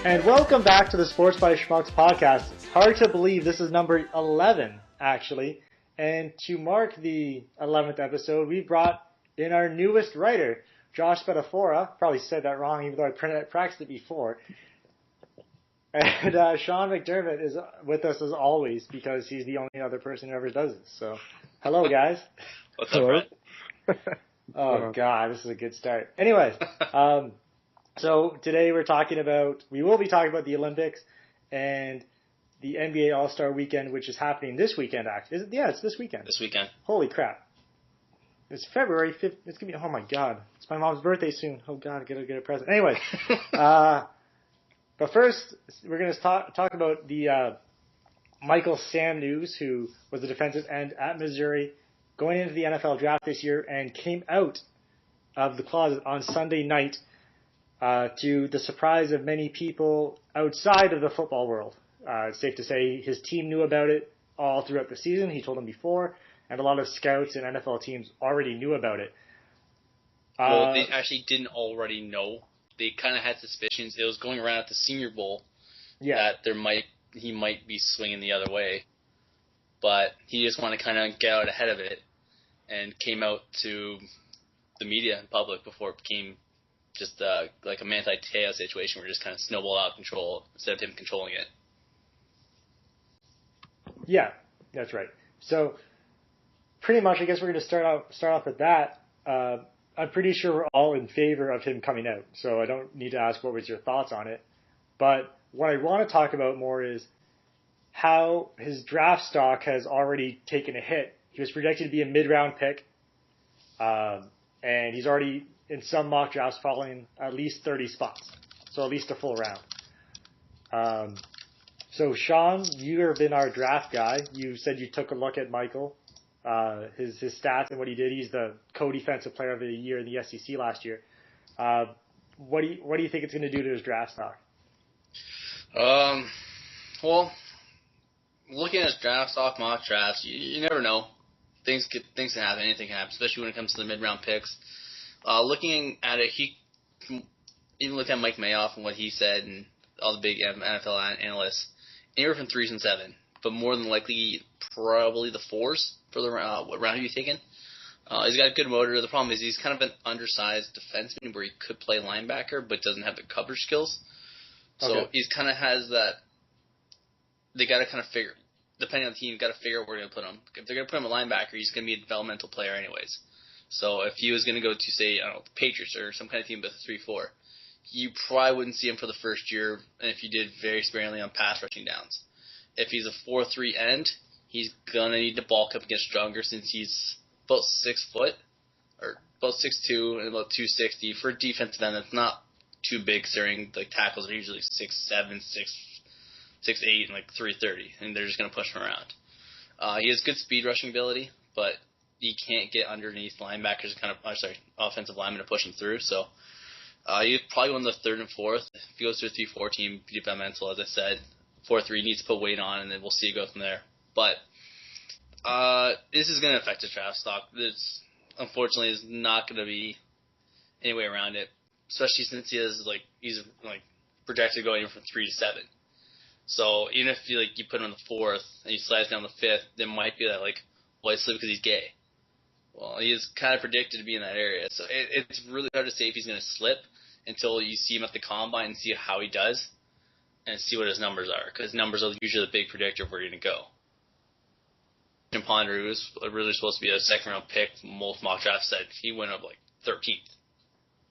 And welcome back to the Sports by Schmucks podcast. Hard to believe this is number 11, actually. And to mark the 11th episode, we brought in our newest writer, Josh Spadafora. Probably said that wrong, even though I practiced it before. And Sean McDermott is with us as always because he's the only other person who ever does this. So, hello, guys. What's up, Brett? Oh, God, this is a good start. Anyways, so today we will be talking about the Olympics and the NBA All-Star Weekend, which is happening this weekend, actually. Yeah, it's this weekend. This weekend. Holy crap. It's February 5th. It's going to be, oh my God. It's my mom's birthday soon. Oh God, I got to get a present. Anyway, but first, we're going to talk about the Michael Sam news, who was the defensive end at Missouri, going into the NFL draft this year and came out of the closet on Sunday night to the surprise of many people outside of the football world. It's safe to say his team knew about it all throughout the season. He told them before, and a lot of scouts and NFL teams already knew about it. Well, they actually didn't already know. They kind of had suspicions. It was going around at the Senior Bowl that he might be swinging the other way, but he just wanted to kind of get out ahead of it and came out to the media and public before it became just like a Manti Te'o situation where it just kind of snowballed out of control instead of him controlling it. Yeah, that's right. So pretty much, I guess we're going to start off with that. I'm pretty sure we're all in favor of him coming out, so I don't need to ask what was your thoughts on it. But what I want to talk about more is how his draft stock has already taken a hit. He was projected to be a mid-round pick, and he's already, in some mock drafts, falling at least 30 spots, so at least a full round. So, Sean, you have been our draft guy. You said you took a look at Michael, his stats and what he did. He's the co-defensive player of the year in the SEC last year. What do you think it's going to do to his draft stock? Well, looking at his draft stock, mock drafts, you never know. Things can happen. Anything can happen, especially when it comes to the mid-round picks. Looking at it, even looked at Mike Mayoff and what he said and all the big NFL analysts, anywhere from 3s and 7, but more than likely probably the 4s for the what round have you taken? He's got a good motor. The problem is he's kind of an undersized defenseman where he could play linebacker but doesn't have the coverage skills. So he's kind of has that. They got to kind of figure, depending on the team, got to figure out where they're going to put him. If they're going to put him a linebacker, he's going to be a developmental player anyways. So if he was going to go to, say, I don't know, the Patriots or some kind of team with a 3-4, you probably wouldn't see him for the first year, and if you did, very sparingly on pass rushing downs. If he's a 4-3 end, he's going to need to bulk up and get stronger since he's about 6 foot, or about 6'2", and about 260. For a defensive end, that's not too big, considering like tackles are usually 6'7", 6'8", and like 330, and they're just going to push him around. He has good speed rushing ability, but he can't get underneath linebackers, offensive linemen to push him through. So he's probably one of the 3rd and 4th. If he goes to a 3-4 team, developmental, as I said, 4-3 needs to put weight on, and then we'll see it go from there. But this is going to affect his draft stock. This, unfortunately, is not going to be any way around it, especially since he's projected to go anywhere from 3 to 7. So even if you put him on the 4th and he slides down the 5th, there might be that well, he slipped because he's gay. Well, he is kind of predicted to be in that area. So it's really hard to say if he's going to slip until you see him at the combine and see how he does and see what his numbers are, because numbers are usually the big predictor of where you're going to go. Jim Ponder, who was really supposed to be a 2nd-round pick, most mock drafts said he went up 13th.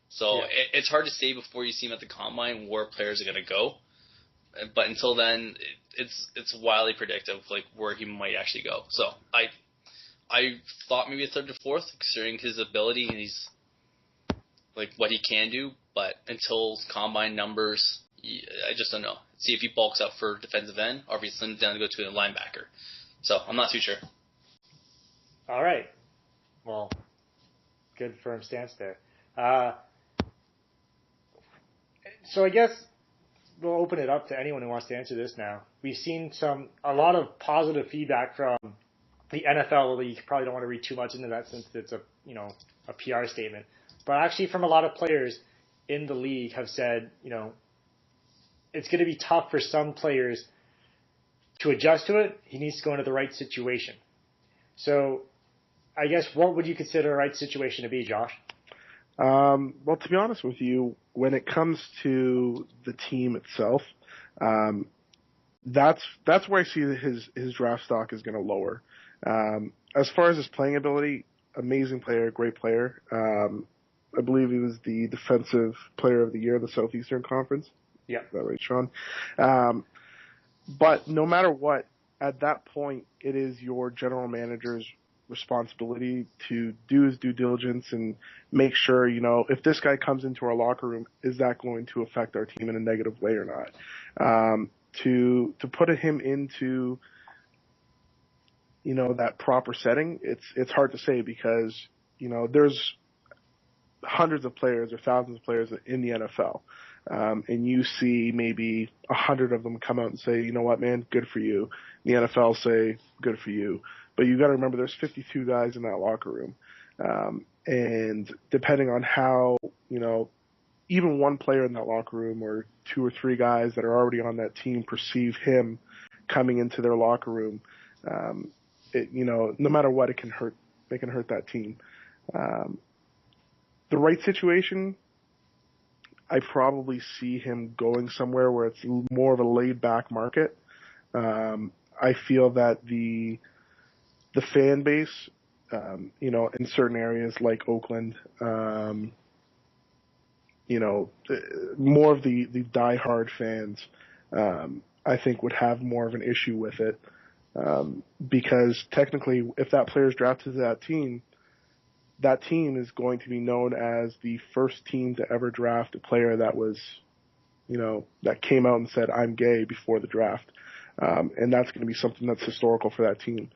So it's hard to say before you see him at the combine where players are going to go. But until then, it's wildly predictive, where he might actually go. So I thought maybe a 3rd to 4th, considering his ability and he's what he can do. But until combine numbers, I just don't know. See if he bulks up for defensive end or if he slims down to go to a linebacker. So I'm not too sure. All right. Well, good firm stance there. So I guess we'll open it up to anyone who wants to answer this now. We've seen a lot of positive feedback from the NFL. You probably don't want to read too much into that since it's a PR statement. But actually from a lot of players in the league have said, it's going to be tough for some players to adjust to it. He needs to go into the right situation. So I guess what would you consider a right situation to be, Josh? Well, to be honest with you, when it comes to the team itself, that's where I see that his draft stock is going to lower. As far as his playing ability, amazing player, great player. I believe he was the defensive player of the year in the Southeastern Conference. Yeah. Is that right, Sean? But no matter what, at that point, it is your general manager's responsibility to do his due diligence and make sure, if this guy comes into our locker room, is that going to affect our team in a negative way or not? To put him into, that proper setting, it's hard to say because, there's hundreds of players or thousands of players in the NFL. And you see maybe 100 of them come out and say, you know what, man, good for you. The NFL say, good for you. But you got to remember there's 52 guys in that locker room. And depending on how, even one player in that locker room or two or three guys that are already on that team perceive him coming into their locker room, no matter what, it can hurt that team. The right situation, I probably see him going somewhere where it's more of a laid-back market. I feel that the fan base, in certain areas like Oakland, more of the diehard fans, I think would have more of an issue with it. Because technically, if that player is drafted to that team is going to be known as the first team to ever draft a player that was, that came out and said, I'm gay before the draft. And that's going to be something that's historical for that team.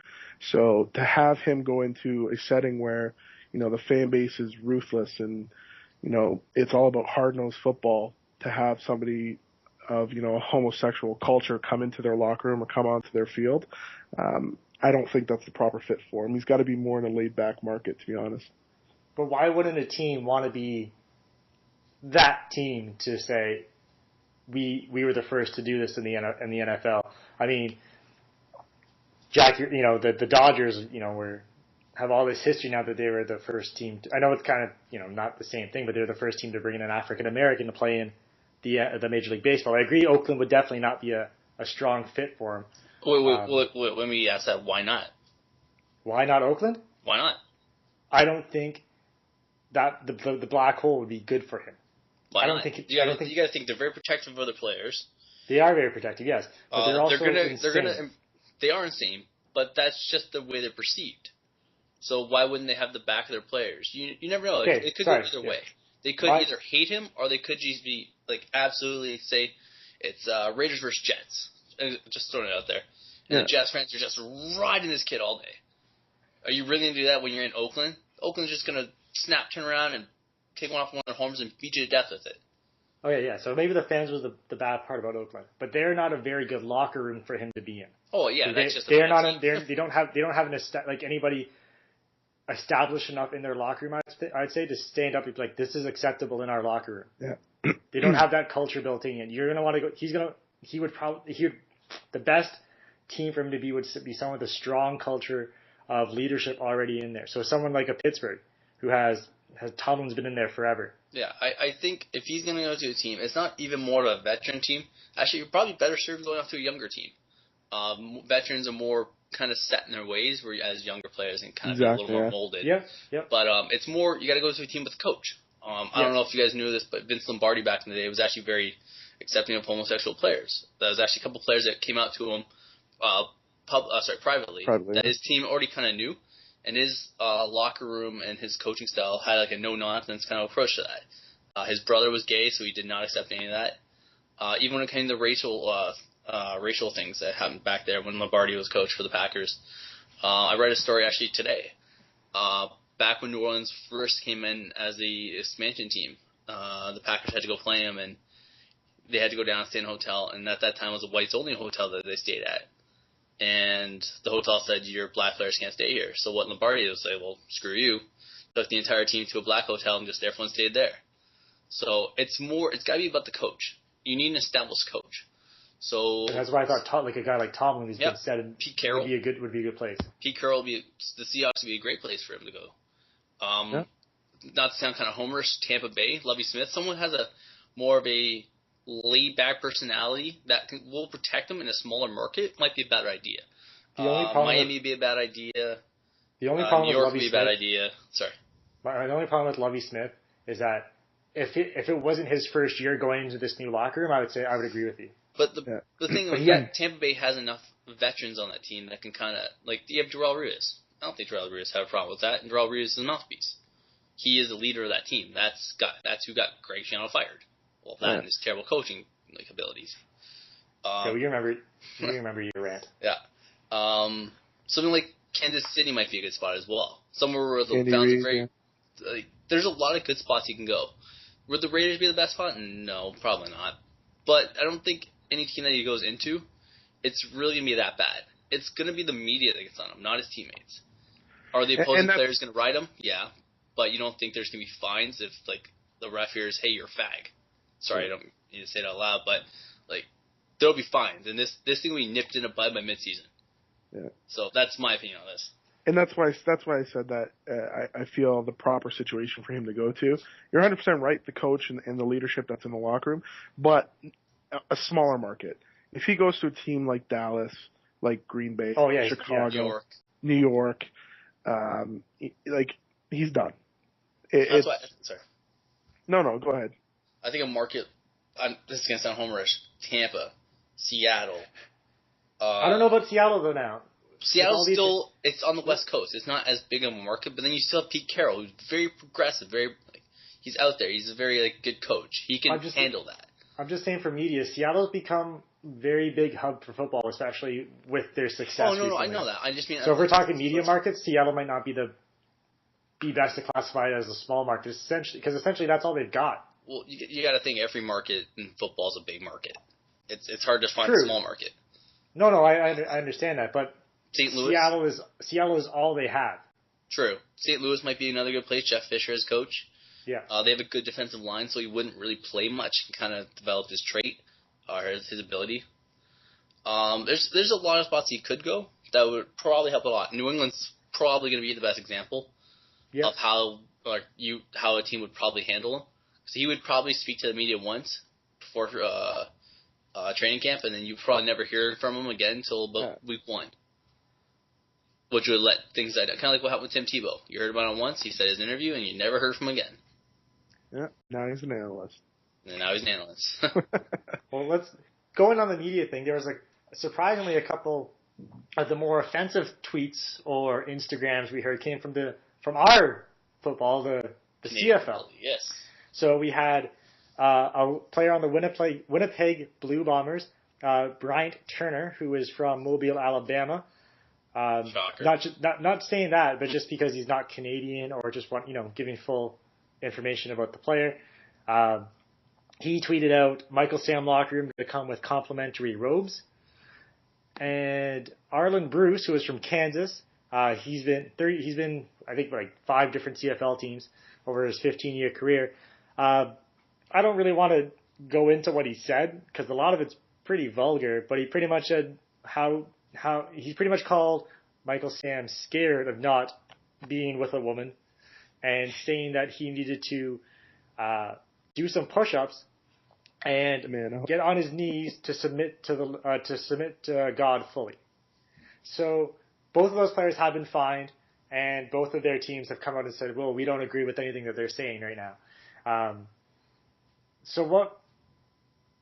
So to have him go into a setting where, the fan base is ruthless and, it's all about hard-nosed football, to have somebody of, a homosexual culture come into their locker room or come onto their field, I don't think that's the proper fit for him. He's got to be more in a laid-back market, to be honest. But why wouldn't a team want to be that team to say, we were the first to do this in the NFL? I mean, Jack, the Dodgers, have all this history now that they were the first team. I know it's kind of, not the same thing, but they're the first team to bring in an African American to play in the Major League Baseball. I agree, Oakland would definitely not be a strong fit for him. Wait, let me ask that. Why not? Why not Oakland? Why not? I don't think that the black hole would be good for him. Why not? You got to think they're very protective of other players. They are very protective, yes, but they're also insane. They are insane, but that's just the way they're perceived. So why wouldn't they have the back of their players? You never know. Okay, it could go either way. They could either hate him or they could just be absolutely say it's Raiders versus Jets. Just throwing it out there. And the Jets fans are just riding this kid all day. Are you really going to do that when you're in Oakland? Oakland's just going to turn around and take one off one of their homers and beat you to death with it. Oh, yeah. So maybe the fans was the bad part about Oakland. But they're not a very good locker room for him to be in. Oh, yeah. They don't have anybody established enough in their locker room, I'd say, to stand up and be like, this is acceptable in our locker room. Yeah. They don't have that culture built in. You're going to want to go, the best team for him to be would be someone with a strong culture of leadership already in there. So someone like a Pittsburgh who has Tomlin's been in there forever. Yeah, I think if he's going to go to a team, it's not even more of a veteran team. Actually, you're probably better served going off to a younger team. Veterans are more kind of set in their ways, whereas younger players can kind of be a little more molded. Yeah. But it's more, you got to go to a team with a coach. I don't know if you guys knew this, but Vince Lombardi back in the day was actually very accepting of homosexual players. There was actually a couple players that came out to him privately that his team already kind of knew, and his locker room and his coaching style had a no-nonsense kind of approach to that. His brother was gay, so he did not accept any of that. Even when it came to racial things that happened back there when Lombardi was coach for the Packers. I read a story actually today. Back when New Orleans first came in as the expansion team, the Packers had to go play them, and they had to go down and stay in a hotel, and at that time it was a whites-only hotel that they stayed at. And the hotel said, your black players can't stay here. So what Lombardi would say, well, screw you. Took the entire team to a black hotel and just everyone stayed there. So it's got to be about the coach. you need an established coach. So and that's why I thought a guy like Tomlin, who's been said, Pete Carroll would be a good place. Pete Carroll the Seahawks would be a great place for him to go. Not to sound kind of homerish, Tampa Bay, Lovie Smith, someone has a more of a laid back personality that will protect them in a smaller market might be a better idea. The only problem Miami would be a bad idea. The only problem New York with would be a bad idea. Sorry. The only problem with Lovie Smith is that if it wasn't his first year going into this new locker room, I would agree with you. But the thing is Tampa Bay has enough veterans on that team that can kind of you have Darrelle Revis. I don't think Darrelle Revis have a problem with that, and Darrelle Revis is a mouthpiece. He is the leader of that team. That's who got Greg Schiano fired. Well, that and his terrible coaching abilities. We remember your rant. Yeah. Something like Kansas City might be a good spot as well. Somewhere where the fans are very. There's a lot of good spots you can go. Would the Raiders be the best spot? No, probably not. But I don't think any team that he goes into, it's really going to be that bad. It's going to be the media that gets on him, not his teammates. Are the opposing players going to ride him? Yeah. But you don't think there's going to be fines if, the ref hears, hey, you're a fag. Sorry, I don't need to say it out loud, but, there'll be fines. And this thing will be nipped in the bud by midseason. Yeah. So that's my opinion on this. And that's why I said that I feel the proper situation for him to go to. You're 100% right, the coach and the leadership that's in the locker room, but a smaller market. If he goes to a team like Dallas, like Green Bay, Chicago, New York, he's done. Sorry. No, go ahead. I think a market, this is going to sound homerish, Tampa, Seattle. I don't know about Seattle, though, now. Seattle's still, it's on the West Coast. It's not as big of a market, but then you still have Pete Carroll, who's very progressive, he's out there. He's a very, good coach. He can handle that. I'm just saying for media, Seattle's become very big hub for football, especially with their success. Oh, no, I know that. I just mean... So if we're talking media markets, Seattle might not be best to classify it as a small market, because essentially that's all they've got. Well, you got to think every market in football is a big market. It's hard to find a small market. No, I understand that, but St. Louis? Seattle is all they have. True. St. Louis might be another good place. Jeff Fisher as coach. Yeah. They have a good defensive line, so he wouldn't really play much. He kind of developed his trait or his ability. There's a lot of spots he could go that would probably help a lot. New England's probably going to be the best example of how a team would probably handle him. So he would probably speak to the media once before training camp, and then you probably never hear from him again until about week 1. Which would let things die down. Kind of like what happened with Tim Tebow. You heard about him once, he said his interview, and you never heard from him again. Yeah, now he's an analyst. And now he's an analyst. Well, going on the media thing, there was surprisingly a couple of the more offensive tweets or Instagrams we heard came from our football, the CFL. Yes. So we had a player on the Winnipeg Blue Bombers, Bryant Turner, who is from Mobile, Alabama. Not saying that, but just because he's not Canadian or just giving full information about the player. He tweeted out, Michael Sam locker room to come with complimentary robes. And Arlen Bruce, who is from Kansas, he's been I think 5 different CFL teams over his 15-year career. I don't really want to go into what he said because a lot of it's pretty vulgar, but he pretty much said how he pretty much called Michael Sam scared of not being with a woman and saying that he needed to do some push-ups and get on his knees to submit to God fully. So both of those players have been fined, and both of their teams have come out and said, well, we don't agree with anything that they're saying right now.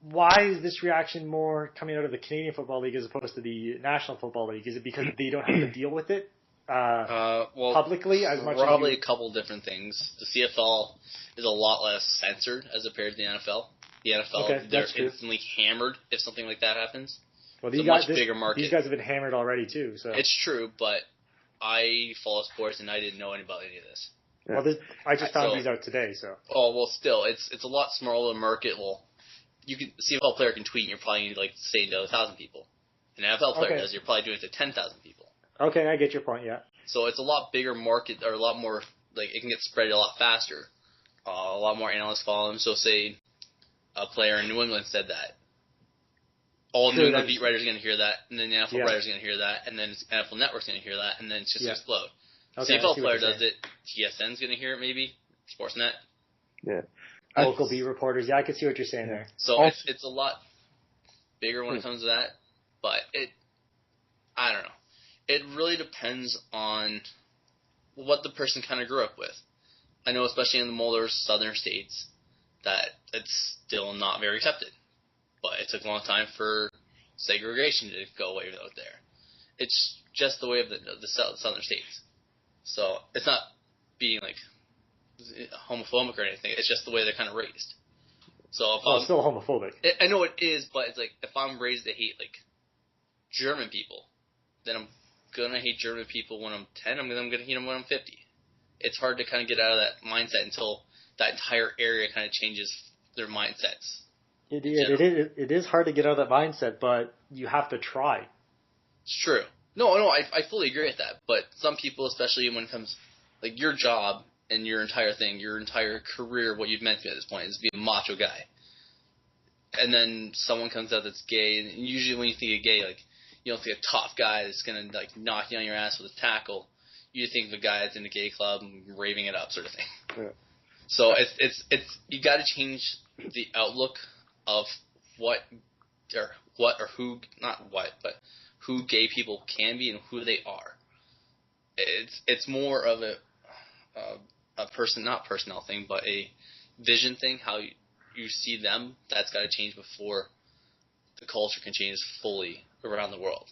Why is this reaction more coming out of the Canadian Football League as opposed to the National Football League? Is it because they don't have to deal with it publicly as much? Probably a couple different things. The CFL is a lot less censored as compared to the NFL. The NFL, they're instantly hammered if something like that happens. Well, it's a much bigger market. These guys have been hammered already too. So it's true, but I follow sports and I didn't know about any of this. Yeah. Well, I just found these out today. So. Oh well, still, it's a lot smaller market. Well, you can CFL player can tweet, and you're probably saying to 1,000 people. An NFL player does, you're probably doing it to 10,000 people. Okay, I get your point. Yeah. So it's a lot bigger market, or a lot more it can get spread a lot faster. A lot more analysts follow him. So say a player in New England said that. All New England beat writers are going to hear that, and then the NFL writers are going to hear that, and then NFL Network's going to hear that, and then it's just explode. Okay, CFL player does it. TSN's going to hear it, maybe. Sportsnet. Yeah. Local beat reporters. Yeah, I can see what you're saying there. So it's a lot bigger when it comes to that, but I don't know. It really depends on what the person kind of grew up with. I know, especially in the more southern states, that it's still not very accepted. But it took a long time for segregation to go away out there. It's just the way of the southern states. So it's not being like homophobic or anything. It's just the way they're kind of raised. So if it's still homophobic. I know it is, but it's like if I'm raised to hate like German people, then I'm gonna hate German people when I'm 10. I'm gonna hate them when I'm 50. It's hard to kind of get out of that mindset until that entire area kind of changes their mindsets. It is hard to get out of that mindset, but you have to try. It's true. No, I fully agree with that. But some people, especially when it comes, like your job and your entire thing, your entire career, what you've meant to be at this point is to be a macho guy. And then someone comes out that's gay, and usually when you think of gay, like you don't think a tough guy that's gonna like knock you on your ass with a tackle. You think of a guy that's in a gay club and raving it up, sort of thing. Yeah. So it's you got to change the outlook of who gay people can be and who they are. It's more of a not personnel thing, but a vision thing. How you see them, that's got to change before the culture can change fully around the world.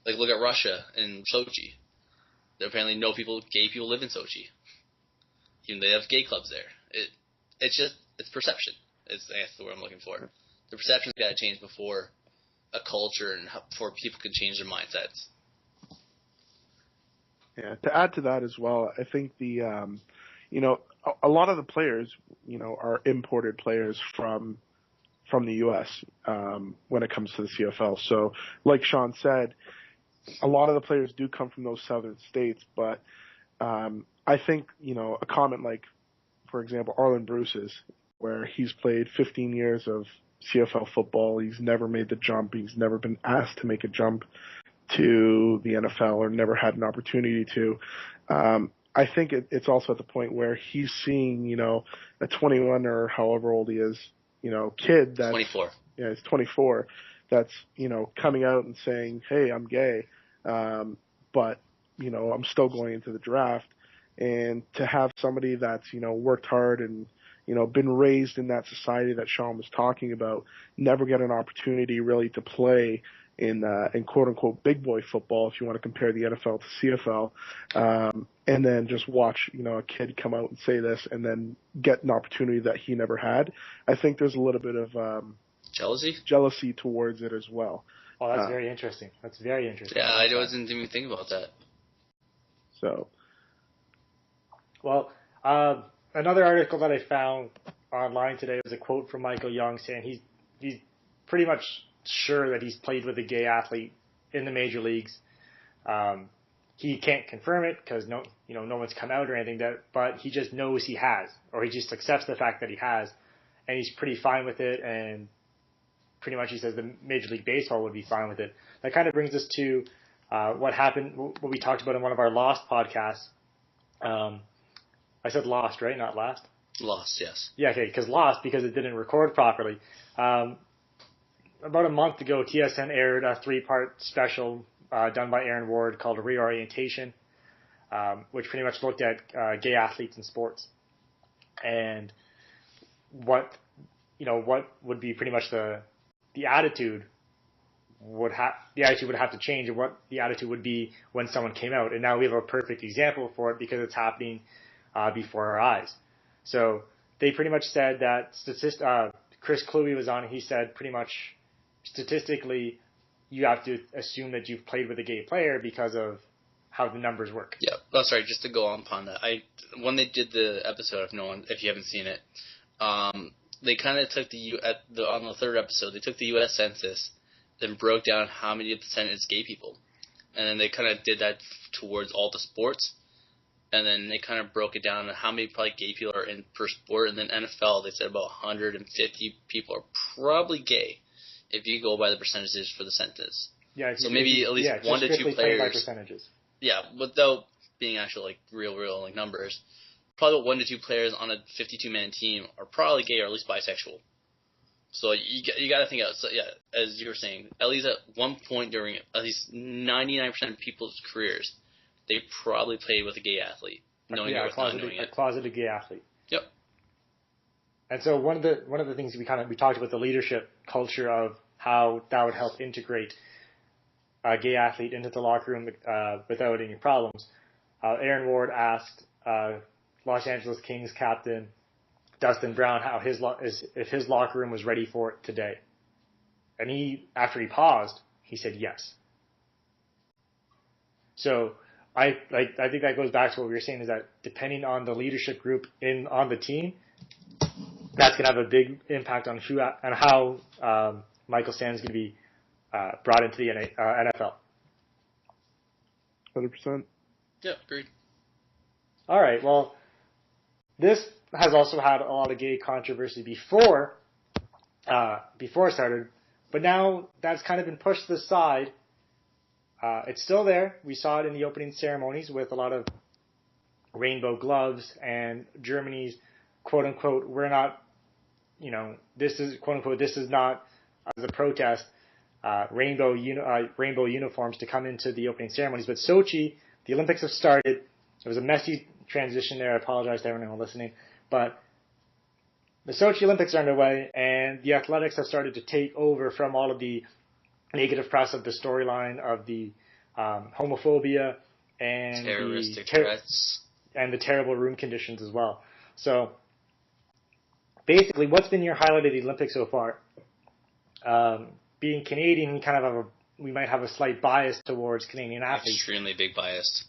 Like look at Russia and Sochi. There apparently gay people live in Sochi. Even they have gay clubs there. It's perception. That's the word I'm looking for. The perception's got to change before a culture and before people can change their mindsets. Yeah. To add to that as well, I think a lot of the players, are imported players from the U.S. When it comes to the CFL. So, like Sean said, a lot of the players do come from those southern states, but I think, a comment like, for example, Arlen Bruce's, where he's played 15 years of CFL football. He's never made the jump. He's never been asked to make a jump to the NFL or never had an opportunity to. I think it's also at the point where he's seeing, a 21 or however old he is, kid that's 24. Yeah, he's 24. That's, coming out and saying, hey, I'm gay, but, I'm still going into the draft. And to have somebody that's, worked hard and, been raised in that society that Sean was talking about, never get an opportunity really to play in quote unquote big boy football, if you want to compare the NFL to CFL, and then just watch, a kid come out and say this and then get an opportunity that he never had. I think there's a little bit of, jealousy towards it as well. Oh, that's very interesting. That's very interesting. Yeah, I didn't even think about that. So. Well, another article that I found online today was a quote from Michael Young saying he's pretty much sure that he's played with a gay athlete in the major leagues. He can't confirm it because no one's come out or anything, but he just knows he has, or he just accepts the fact that he has, and he's pretty fine with it. And pretty much he says the Major League Baseball would be fine with it. That kind of brings us to what happened, what we talked about in one of our Lost podcasts. I said Lost, right? Not Last? Lost, yes. Yeah, okay, because it didn't record properly. About a month ago, TSN aired a 3-part special done by Aaron Ward called Reorientation, which pretty much looked at gay athletes in sports. And what would be pretty much the attitude would have to change, and what the attitude would be when someone came out. And now we have a perfect example for it because it's happening before our eyes. So they pretty much said that Chris Kluwe was on. He said pretty much statistically you have to assume that you've played with a gay player because of how the numbers work. Yeah. Oh, sorry. Just to go on upon that, when they did the episode, if you haven't seen it, they kind of took on the third episode, they took the U.S. Census, then broke down how many percent is gay people, and then they kind of did that towards all the sports. and then they kind of broke it down on how many probably gay people are in per sport, and then NFL, they said about 150 people are probably gay, if you go by the percentages for the sentence. Yeah. So maybe at least 1 to 2 players. By percentages. Yeah, without being actual like real like numbers, probably 1 to 2 players on a 52-man team are probably gay or at least bisexual. So you got to think out. So yeah, as you were saying, at least at one point during at least 99% of people's careers, they probably played with a gay athlete, knowing it or not knowing it. A closeted gay athlete. Yep. And so one of the things we talked about the leadership culture of how that would help integrate a gay athlete into the locker room without any problems. Aaron Ward asked Los Angeles Kings captain Dustin Brown how if his locker room was ready for it today, and after he paused, he said yes. So I think that goes back to what we were saying, is that depending on the leadership group on the team, that's going to have a big impact on how Michael Sam is going to be brought into the NFL. 100%. Yeah, agreed. All right. Well, this has also had a lot of gay controversy before it started, but now that's kind of been pushed to the side. It's still there. We saw it in the opening ceremonies with a lot of rainbow gloves and Germany's quote unquote, we're not, this is quote unquote, this is not as a protest, rainbow uniforms to come into the opening ceremonies. But Sochi, the Olympics have started. It was a messy transition there. I apologize to everyone listening, but the Sochi Olympics are underway, and the athletics have started to take over from all of the negative press of the storyline of the homophobia and terroristic threats and the terrible room conditions as well. So basically, what's been your highlight of the Olympics so far? Being Canadian, we might have a slight bias towards Canadian athletes. Extremely big bias.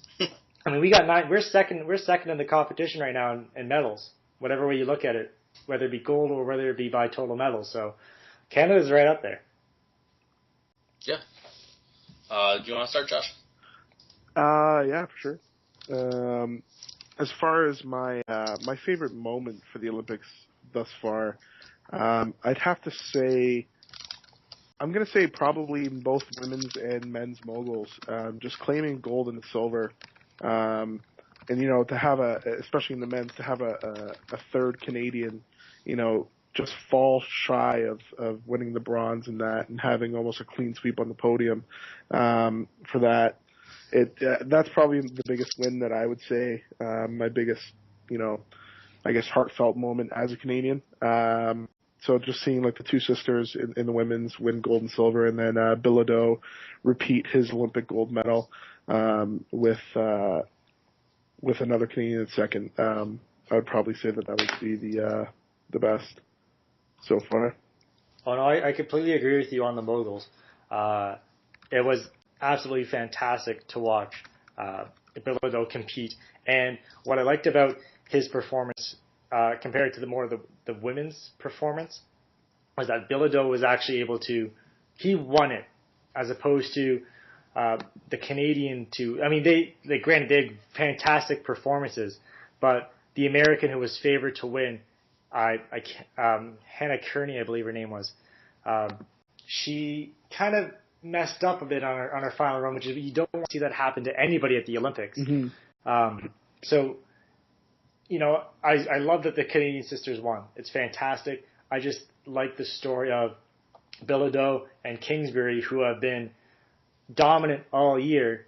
I mean, we got 9. We're second in the competition right now in medals, whatever way you look at it, whether it be gold or whether it be by total medals. So Canada's right up there. Yeah. Do you want to start, Josh? Yeah, for sure. As far as my favorite moment for the Olympics thus far, I'd have to say, I'm going to say probably both women's and men's moguls, just claiming gold and silver. And, to have especially in the men's, to have a third Canadian, just fall shy of winning the bronze in that and having almost a clean sweep on the podium, for that. That's probably the biggest win that I would say, my biggest, I guess heartfelt moment as a Canadian. So just seeing like the two sisters in the women's win gold and silver, and then Bilodeau repeat his Olympic gold medal with another Canadian at second. I would probably say that would be the best so far. Oh no, I completely agree with you on the moguls. It was absolutely fantastic to watch Bilodeau compete, and what I liked about his performance compared to the women's performance was that Bilodeau was actually able to, he won it, as opposed to the Canadian two. I mean, they had fantastic performances, but the American who was favored to win, Hannah Kearney, I believe her name was, she kind of messed up a bit on her final run, which is, you don't want to see that happen to anybody at the Olympics. Mm-hmm. So, I love that the Canadian sisters won. It's fantastic. I just like the story of Bilodeau and Kingsbury, who have been dominant all year,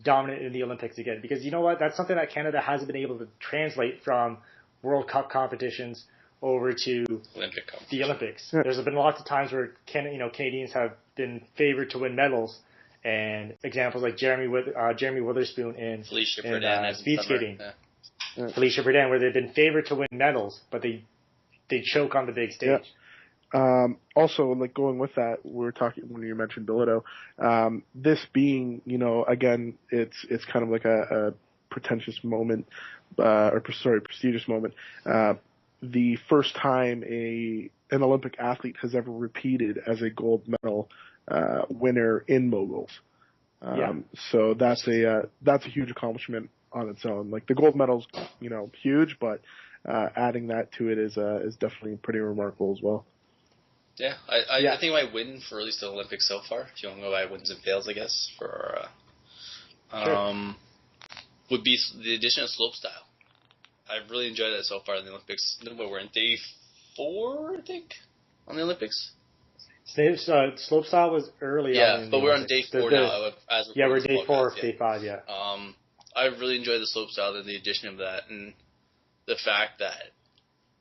dominant in the Olympics again. Because you know what? That's something that Canada hasn't been able to translate from World Cup competitions over to the Olympics. Yeah. There's been lots of times where Canadians have been favored to win medals, and examples like Jeremy Witherspoon in speed skating. Yeah. Felicia Verdun, where they've been favored to win medals, but they choke on the big stage. Yeah. Also, like going with that, we were talking when you mentioned Bilodeau. This being, again, it's kind of like a prestigious moment. The first time an Olympic athlete has ever repeated as a gold medal winner in moguls. So that's a huge accomplishment on its own. Like the gold medal's, huge, but adding that to it is definitely pretty remarkable as well. Yeah, I think my win for at least the Olympics so far, if you want to go by wins and fails, I guess, would be the addition of slopestyle. I've really enjoyed that so far in the Olympics. We're in day 4, I think, on the Olympics. Slopestyle was early on. Yeah, but we're on day 4 now. We're day 4 of day 5, yeah. I've really enjoyed the slopestyle and the addition of that, and the fact that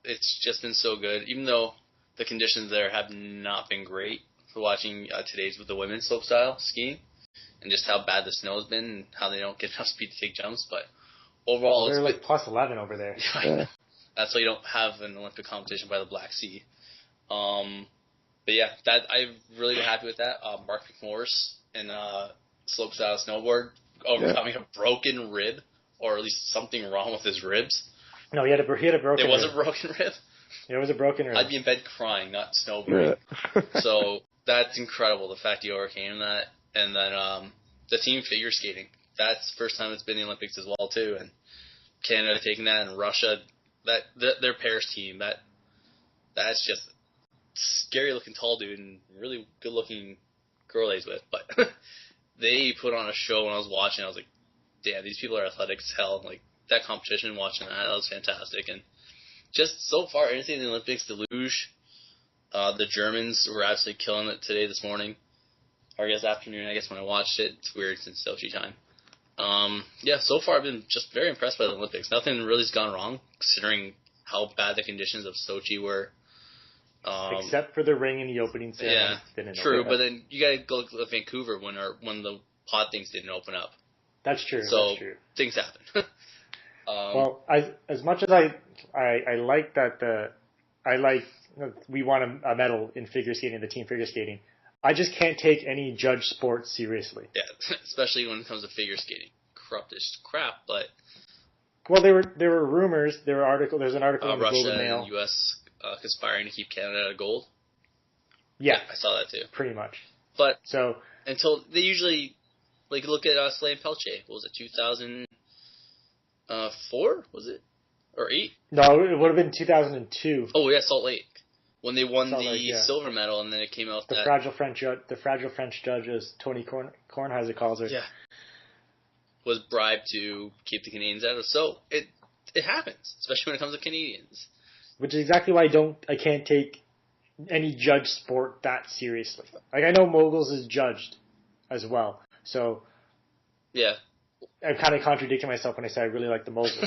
it's just been so good, even though the conditions there have not been great for watching today's with the women's slopestyle skiing, and just how bad the snow has been and how they don't get enough speed to take jumps. But overall, they're like plus 11 over there. Yeah. That's why you don't have an Olympic competition by the Black Sea. But yeah, that I'm really happy with that. Mark McMorris in slopestyle snowboard overcoming a broken rib, or at least something wrong with his ribs. No, he had a broken rib. It was a broken rib? It was a broken rib. I'd be in bed crying, not snowboarding. Yeah. So that's incredible, the fact he overcame that. And then the team figure skating. That's the first time it's been the Olympics as well, too. And Canada taking that, and Russia, their pairs team, that's just scary-looking tall dude and really good-looking girl he's with. But they put on a show when I was watching. I was like, damn, these people are athletic as hell. Like, that competition, watching that was fantastic. And just so far, anything in the Olympics, the luge, the Germans were absolutely killing it this morning. Or I guess afternoon, I guess, when I watched it. It's weird since Sochi time. So far I've been just very impressed by the Olympics. Nothing really's gone wrong, considering how bad the conditions of Sochi were. Except for the ring in the opening ceremony. Yeah, true, but then you gotta go to Vancouver when the pod things didn't open up. That's true. So that's true. Things happen. Well, as much as I like that we want a medal in figure skating, the team figure skating, I just can't take any judge sport seriously. Yeah, especially when it comes to figure skating. Corrupt as crap, but... Well, there were rumors. There's an article in the Russia Globe and Mail. And the U.S. Conspiring to keep Canada out of gold. Yeah, I saw that too. Pretty much. But so until they usually look at Slay and Pelche. What was it, 2004? Was it, or 8? No, it would have been 2002. Oh yeah, Salt Lake. When they won silver medal, and then it came out the fragile French judge, as Tony Kornheiser calls her, was bribed to keep the Canadians out of. So it happens, especially when it comes to Canadians. Which is exactly why I can't take any judge sport that seriously. Like, I know moguls is judged as well, so yeah, I'm kind of contradicting myself when I say I really like the moguls.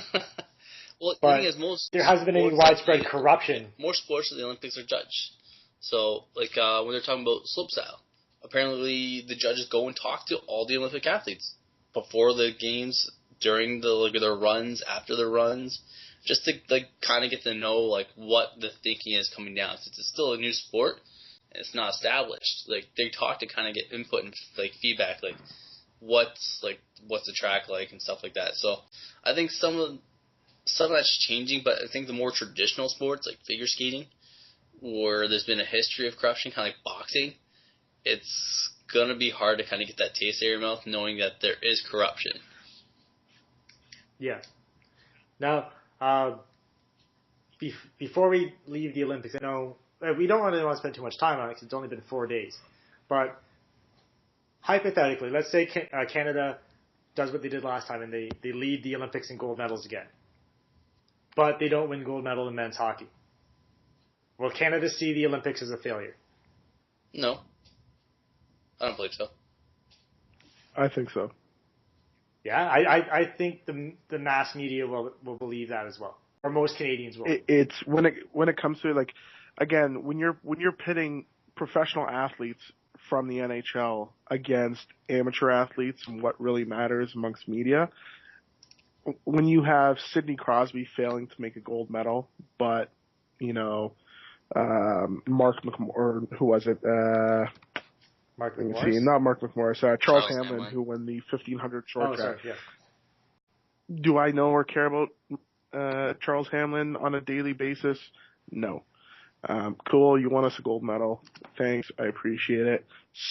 Well, but the thing is, there hasn't been any widespread corruption. More sports in the Olympics are judged. So, when they're talking about slopestyle, apparently the judges go and talk to all the Olympic athletes before the games, during their runs, after the runs, just to kind of get to know what the thinking is coming down. Since it's still a new sport and it's not established, they talk to kind of get input and feedback, what's the track like and stuff like that. So I think some of that's changing, but I think the more traditional sports like figure skating, where there's been a history of corruption, kind of like boxing, it's gonna be hard to kind of get that taste out of your mouth, knowing that there is corruption. Yeah. Now, before we leave the Olympics, I know we don't really want to spend too much time on it because it's only been 4 days. But hypothetically, let's say Canada does what they did last time and they lead the Olympics in gold medals again. But they don't win gold medal in men's hockey. Will Canada see the Olympics as a failure? No. I don't believe so. I think so. Yeah, I think the mass media will believe that as well, or most Canadians will. It's when it comes to again, when you're pitting professional athletes from the NHL against amateur athletes and what really matters amongst media. When you have Sidney Crosby failing to make a gold medal, but Mark McMorris, who was it? Mark McMorris? Not Mark McMorris. Charles Hamlin, who won the 1500 short track. Sorry, yeah. Do I know or care about Charles Hamlin on a daily basis? No. Cool, you won us a gold medal. Thanks, I appreciate it.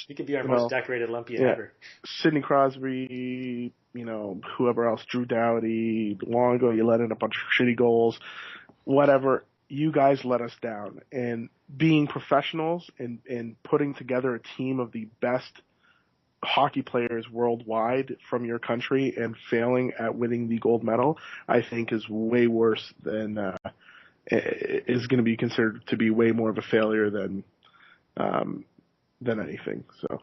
You could be our most decorated Olympian ever. Sidney Crosby, whoever else, Drew Doughty. Long ago, you let in a bunch of shitty goals. Whatever, you guys let us down. And being professionals and putting together a team of the best hockey players worldwide from your country and failing at winning the gold medal, I think is way worse than is going to be considered to be way more of a failure than anything. So,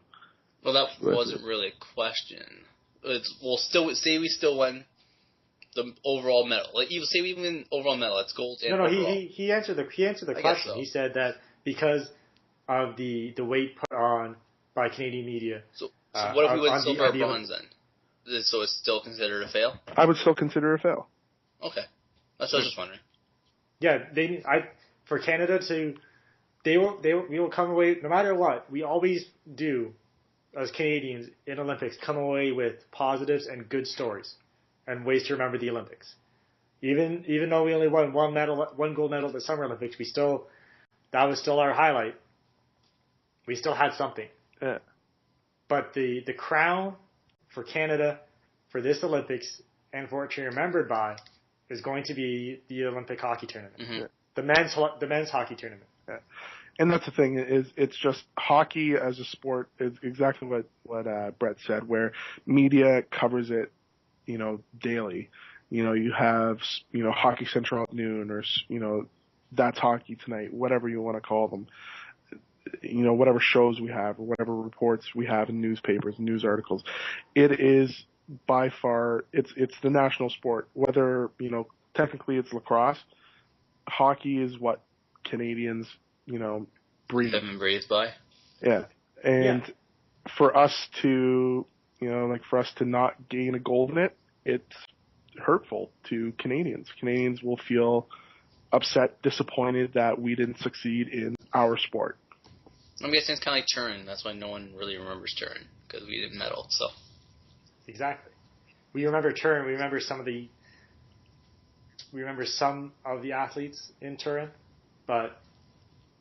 well, that wasn't really a question. We'll still say we still won the overall medal. Like, even say we win overall medal, that's gold. And no, he answered the question. So. He said that because of the weight put on by Canadian media. So what if we win silver or bronze then? So it's still considered a fail? I would still consider a fail. Okay, that's what I was just wondering. Yeah, for Canada we will come away no matter what. We always do as Canadians in Olympics come away with positives and good stories and ways to remember the Olympics. Even though we only won one gold medal at the Summer Olympics, that was still our highlight. We still had something. Yeah. But the crown for Canada for this Olympics and for it to be remembered by is going to be the Olympic hockey tournament, the men's hockey tournament. Yeah. And that's the thing is it's just hockey as a sport is exactly what Brett said, where media covers it, daily. You have Hockey Central at noon, or that's hockey tonight, whatever you want to call them. Whatever shows we have or whatever reports we have in newspapers, news articles, it is by far it's the national sport. Whether technically it's lacrosse, hockey is what Canadians breathe. Live and breathe by. Yeah, and for us to for us to not gain a gold in it, it's hurtful to Canadians. Canadians will feel upset, disappointed that we didn't succeed in our sport. I'm guessing it's kind of like Turin. That's why no one really remembers Turin, because we didn't medal. So exactly, we remember Turin. We remember some of the athletes in Turin, but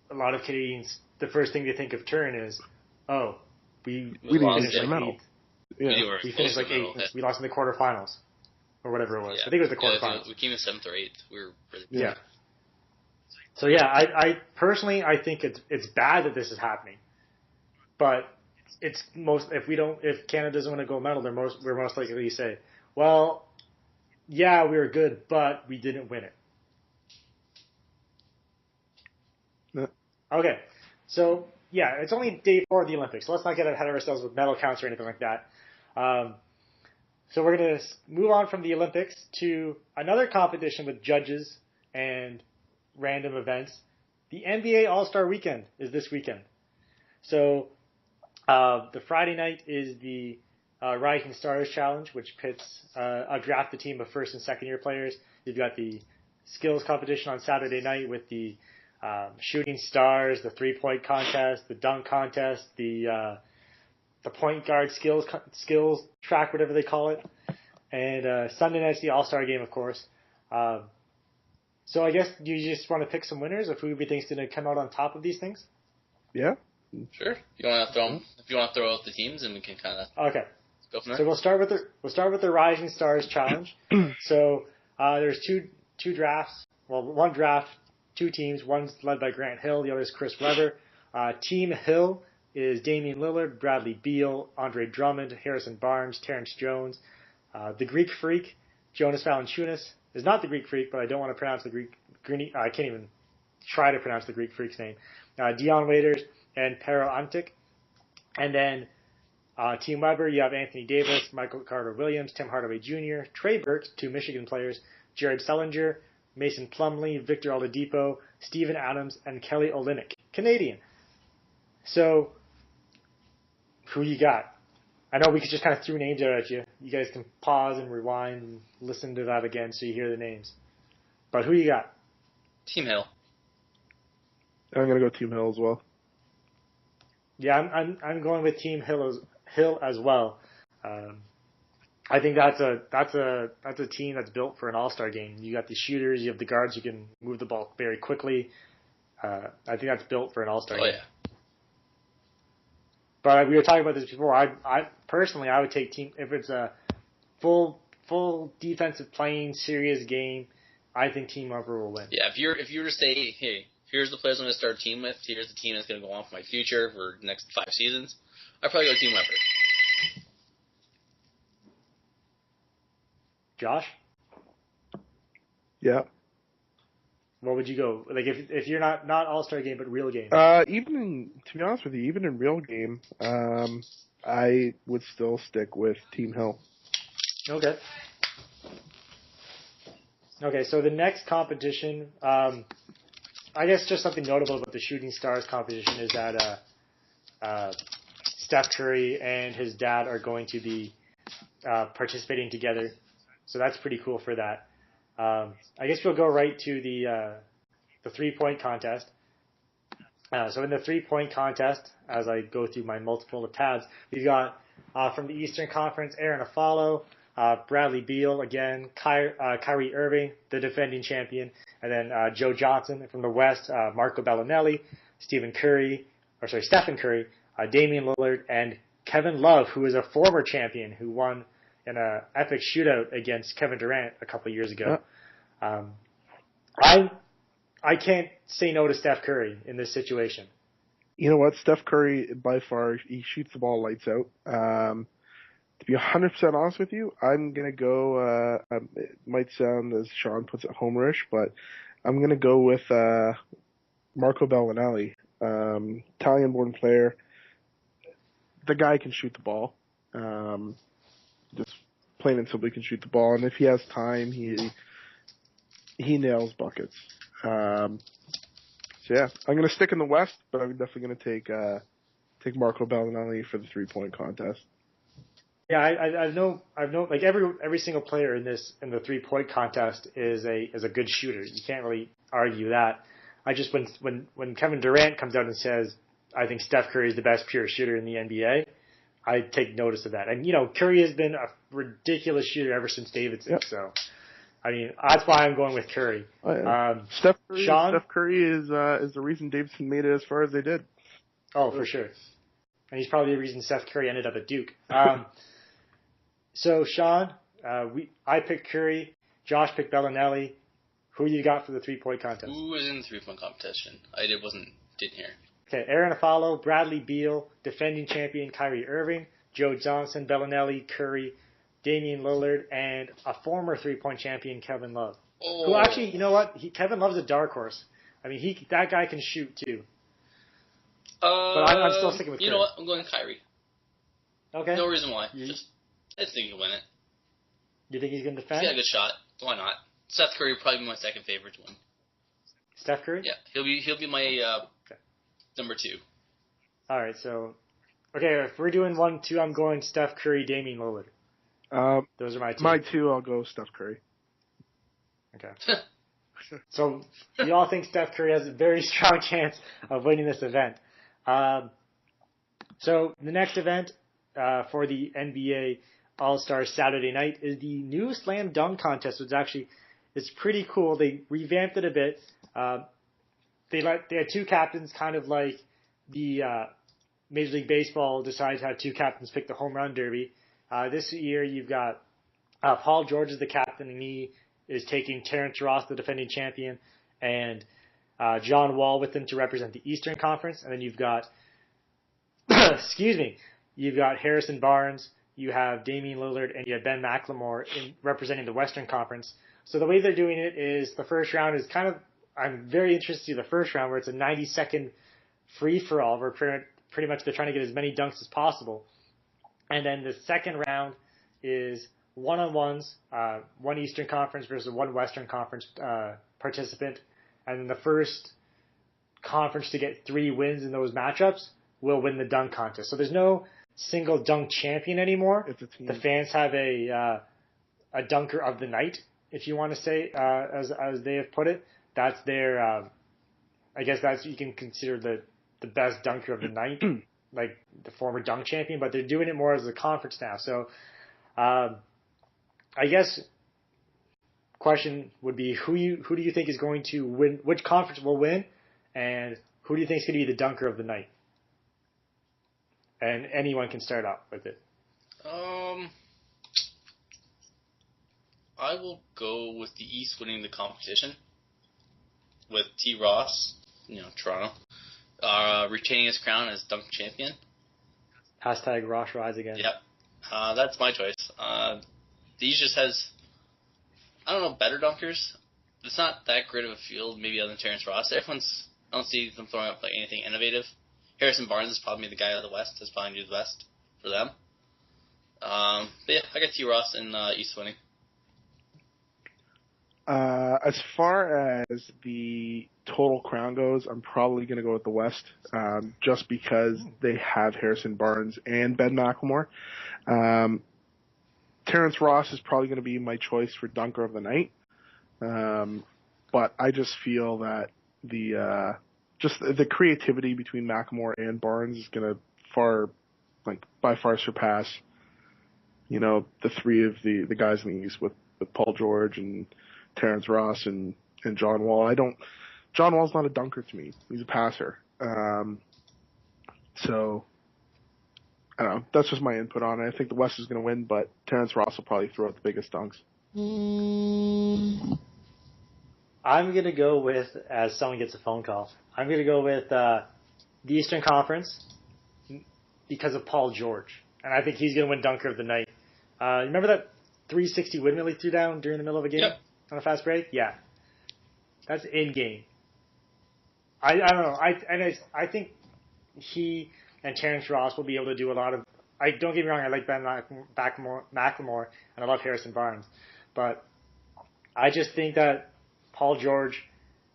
a lot of Canadians, the first thing they think of Turin is, we finished like medal. eighth. Yeah, we finished like eighth. We lost in the quarterfinals, or whatever it was. Yeah. I think it was the quarterfinals. We came in 7th or 8th. We were really good. Yeah. So yeah, I personally think it's bad that this is happening, but if Canada doesn't win a gold medal, we're most likely to say, well, yeah, we were good, but we didn't win it. Yeah. Okay, so yeah, it's only day 4 of the Olympics, so let's not get ahead of ourselves with medal counts or anything like that. So we're going to move on from the Olympics to another competition with judges and random events. The NBA All-Star Weekend is this weekend. So the Friday night is the Rising Stars Challenge, which pits a draft team of first and second year players. You've got the skills competition on Saturday night with the shooting stars, the 3-point contest, the dunk contest, the point guard skills track, whatever they call it, and Sunday night's the All-Star Game, of course. So I guess you just want to pick some winners of who we think's going to come out on top of these things? Yeah. Sure. You want to throw if you want to throw out the teams, and we can kind of go from there. So we'll start with the Rising Stars Challenge. So there's two drafts. Well, one draft, 2 teams. One's led by Grant Hill. The other is Chris Webber. Team Hill is Damian Lillard, Bradley Beal, Andre Drummond, Harrison Barnes, Terrence Jones. The Greek Freak, Jonas Valanciunas, is not the Greek Freak, but I don't want to pronounce the Greek. I can't even try to pronounce the Greek Freak's name. Dion Waiters and Pero Antic. And then Team Weber, you have Anthony Davis, Michael Carter-Williams, Tim Hardaway Jr., Trey Burke, 2 Michigan players, Jared Sellinger, Mason Plumlee, Victor Oladipo, Steven Adams, and Kelly Olynyk, Canadian. So, who you got? I know we could just kind of throw names out at you. You guys can pause and rewind and listen to that again so you hear the names. But who you got? Team Hill. I'm gonna go Team Hill as well. Yeah, I'm going with Team Hill as well. I think that's a team that's built for an all-star game. You got the shooters, you have the guards who can move the ball very quickly. I think that's built for an All-Star Oh game. yeah. But we were talking about this before. I personally, I would take team if it's a full defensive playing serious game. I think Team Harper will win. Yeah, if you were to say, hey, here's the players I'm going to start a team with, here's the team that's going to go on for my future for the next 5 seasons, I'd probably go Team Weber. Josh? Yeah. What would you go? Like if you're not All-Star game but real game. To be honest with you, even in real game, I would still stick with Team Hill. Okay. Okay, so the next competition, I guess just something notable about the Shooting Stars competition is that Steph Curry and his dad are going to be participating together. So that's pretty cool for that. I guess we'll go right to the 3-point contest. So in the 3-point contest, as I go through my multiple tabs, we've got from the Eastern Conference, Aaron Aflalo, Bradley Beal again, Kyrie Irving, the defending champion, and then Joe Johnson from the West, Marco Bellinelli, Stephen Curry, Damian Lillard, and Kevin Love, who is a former champion who won in an epic shootout against Kevin Durant a couple of years ago. I can't say no to Steph Curry in this situation. You know what? Steph Curry, by far, he shoots the ball lights out. To be 100% honest with you, I'm going to go, it might sound, as Sean puts it, homerish, but I'm going to go with Marco Bellinelli, Italian-born player. The guy can shoot the ball. Just plain and simply can shoot the ball, and if he has time, he nails buckets. So yeah, I'm going to stick in the West, but I'm definitely going to take Marco Bellinelli for the 3-point contest. Yeah, I've known like every single player in the 3-point contest is a good shooter. You can't really argue that. I just when Kevin Durant comes out and says, I think Steph Curry is the best pure shooter in the NBA, I take notice of that. And Curry has been a ridiculous shooter ever since Davidson. Yep. So I mean, that's why I'm going with Curry. Oh, yeah. Steph Curry is the reason Davidson made it as far as they did. Oh, for sure. And he's probably the reason Steph Curry ended up at Duke. So, Sean, I picked Curry. Josh picked Bellinelli. Who you got for the 3-point contest? Who was in the 3-point competition? I didn't hear. Okay, Aaron Aflalo, Bradley Beal, defending champion Kyrie Irving, Joe Johnson, Bellinelli, Curry, Damian Lillard, and a former 3-point champion Kevin Love. Oh. Who actually, you know what? Kevin Love's a dark horse. I mean, that guy can shoot too. But I'm still sticking with Curry. You know what? I'm going Kyrie. Okay. No reason why. I just think he'll win it. You think he's going to defend? He's got a good shot. Why not? Steph Curry would probably be my second favorite to win. Steph Curry? Yeah, he'll be my number 2. All right, so if we're doing 1-2, I'm going Steph Curry, Damian Lillard. Those are my 2. My 2, I'll go Steph Curry. Okay. So you all think Steph Curry has a very strong chance of winning this event. So the next event for the NBA All-Star Saturday night is the new Slam Dunk Contest, which actually is pretty cool. They revamped it a bit. They had 2 captains, kind of like the Major League Baseball decides to have 2 captains pick the home run derby. This year you've got Paul George is the captain, and he is taking Terrence Ross, the defending champion, and John Wall with him to represent the Eastern Conference. And then you've got, you've got Harrison Barnes, you have Damian Lillard, and you have Ben McLemore representing the Western Conference. So the way they're doing it is the first round is I'm very interested to see the first round where it's a 90-second free-for-all where pretty much they're trying to get as many dunks as possible. And then the second round is one-on-ones, one Eastern Conference versus one Western Conference participant. And then the first conference to get 3 wins in those matchups will win the dunk contest. So there's no single dunk champion anymore. It's a team. The fans have a dunker of the night, if you want to say, as they have put it. That's their, I guess that's, you can consider the best dunker of the night, like the former dunk champion, but they're doing it more as a conference now. So, I guess question would be who do you think is going to win, which conference will win, And who do you think is going to be the dunker of the night? And anyone can start off with it. I will go with the East winning the competition with T. Ross, Toronto, retaining his crown as dunk champion. Hashtag Ross Rise again. Yep. That's my choice. The East just has, better dunkers. It's not that great of a field, maybe other than Terrence Ross. I don't see them throwing up anything innovative. Harrison Barnes is probably the guy out of the West that's probably going to do the best for them. But yeah, I got T. Ross in East winning. As far as the total crown goes, I'm probably going to go with the West, just because they have Harrison Barnes and Ben McLemore. Terrence Ross is probably going to be my choice for dunker of the night, but I just feel that the creativity between McLemore and Barnes is going to by far surpass, the three of the guys in the East with Paul George and Terrence Ross and John Wall. John Wall's not a dunker to me. He's a passer. So I don't know. That's just my input on it. I think the West is going to win, but Terrence Ross will probably throw out the biggest dunks. I'm going to go with, as someone gets a phone call, I'm going to go with the Eastern Conference because of Paul George. And I think he's going to win dunker of the night. Remember that 360 windmill he threw down during the middle of a game? Yep. On a fast break? Yeah. That's in-game. I don't know. I think he and Terrence Ross will be able to do a lot of... Don't get me wrong, I like Ben McLemore, and I love Harrison Barnes. But I just think that Paul George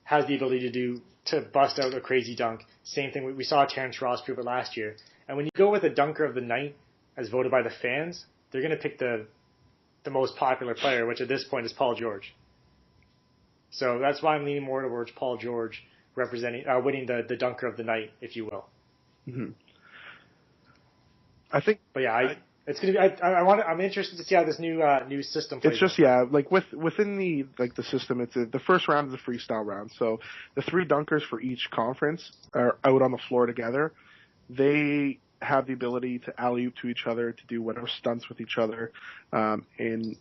has the ability to bust out a crazy dunk. Same thing, we saw Terrence Ross prove it last year. And when you go with a dunker of the night, as voted by the fans, they're going to pick the most popular player, which at this point is Paul George. So that's why I'm leaning more towards Paul George winning the dunker of the night, if you will. Mm-hmm. I think, but yeah, it's gonna be. I'm interested to see how this new system plays. It's just within the system, it's the first round is a freestyle round. So the three dunkers for each conference are out on the floor together. They have the ability to alley-oop to each other, to do whatever stunts with each other, and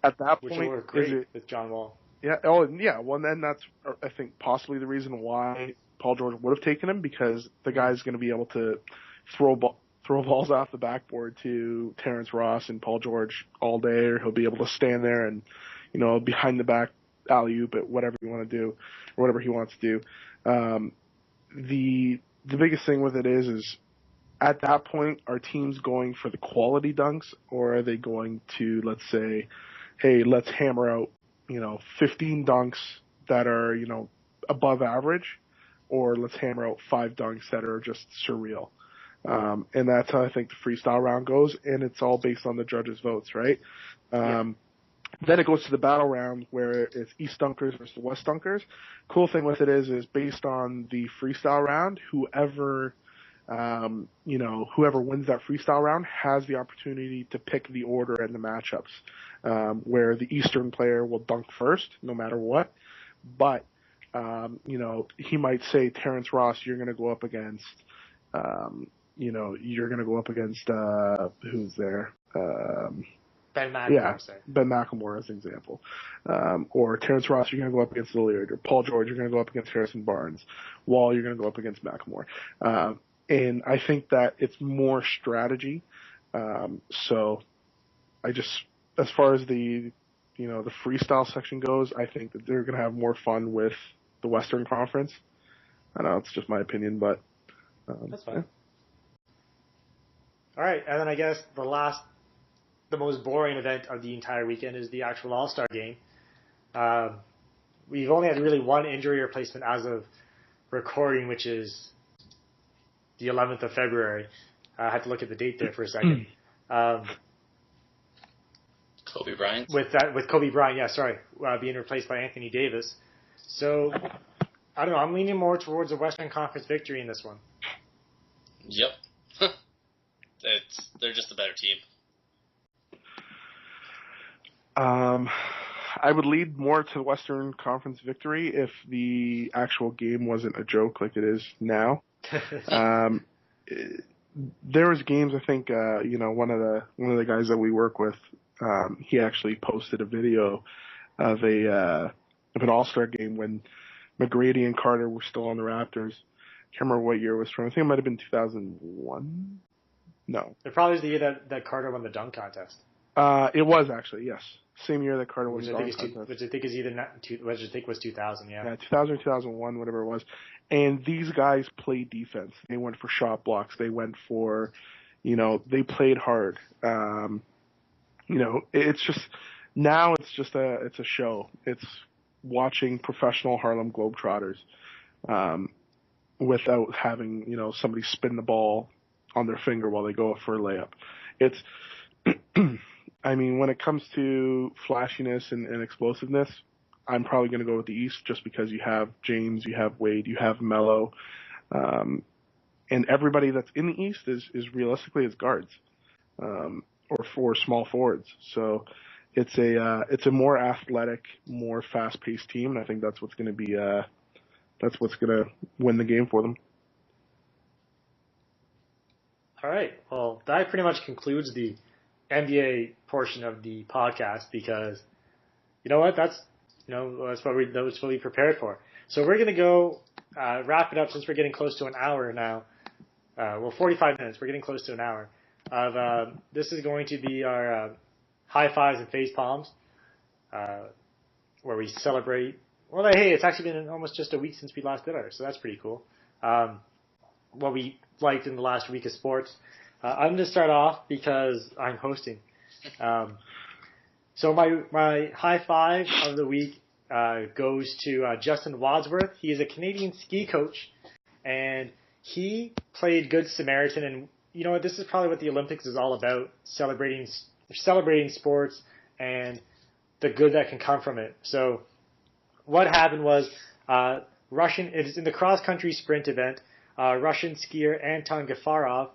at that which point, will work great with John Wall. Yeah. Oh, yeah. Well, then that's, I think, possibly the reason why Paul George would have taken him, because the guy's going to be able to throw balls off the backboard to Terrence Ross and Paul George all day, or he'll be able to stand there and, behind the back alley-oop at whatever you want to do, or whatever he wants to do. The biggest thing with it is at that point, are teams going for the quality dunks, or are they going to, let's say, hey, let's hammer out 15 dunks that are, above average, or let's hammer out 5 dunks that are just surreal. And that's how I think the freestyle round goes, and it's all based on the judges' votes, right? Then it goes to the battle round where it's East dunkers versus West dunkers. Cool thing with it is based on the freestyle round, whoever wins that freestyle round has the opportunity to pick the order and the matchups, where the Eastern player will dunk first, no matter what. But, he might say, Terrence Ross, you're going to go up against, who's there? Ben McLemore. Yeah, Ben McLemore as an example. Or Terrence Ross, you're going to go up against Lillard. Or Paul George, you're going to go up against Harrison Barnes. Wall, you're going to go up against McLemore. And I think that it's more strategy. So I just, as far as the freestyle section goes, I think that they're going to have more fun with the Western Conference. I don't know, it's just my opinion, but that's fine. Yeah. All right, and then I guess the most boring event of the entire weekend is the actual All-Star game. We've only had really one injury replacement as of recording, which is the 11th of February. I had to look at the date there for a second. Kobe Bryant? With Kobe Bryant, being replaced by Anthony Davis. So, I don't know, I'm leaning more towards a Western Conference victory in this one. Yep. They're just a better team. I would lead more to the Western Conference victory if the actual game wasn't a joke like it is now. There was games, I think, one of the guys that we work with, he actually posted a video of an All-Star game when McGrady and Carter were still on the Raptors. Can't remember what year it was from. I think it might have been 2001. No. It probably was the year that Carter won the dunk contest. It was actually, yes. Same year that Carter won the dunk contest. Which I think is which I think was 2000, yeah. Yeah, 2000 or 2001, whatever it was. And these guys played defense. They went for shot blocks. They went for, they played hard. It's just, now it's a show. It's watching professional Harlem Globetrotters, without having, somebody spin the ball on their finger while they go for a layup. It's, when it comes to flashiness and explosiveness, I'm probably going to go with the East just because you have James, you have Wade, you have Melo, and everybody that's in the East is realistically is guards, or for small forwards. So it's a more athletic, more fast-paced team, and I think that's what's going to be that's what's going to win the game for them. All right. Well, that pretty much concludes the NBA portion of the podcast because you know what? That's what we prepared for. So we're going to go wrap it up since we're getting close to an hour now. 45 minutes. We're getting close to an hour. This is going to be our high fives and face palms, where we celebrate. Well, hey, it's actually been almost just a week since we last did ours, so that's pretty cool. What we liked in the last week of sports. I'm going to start off because I'm hosting. So my high five of the week goes to Justin Wadsworth. He is a Canadian ski coach, and he played Good Samaritan. And you know what? This is probably what the Olympics is all about: celebrating sports and the good that can come from it. So what happened was it is in the cross country sprint event. Russian skier Anton Gafarov,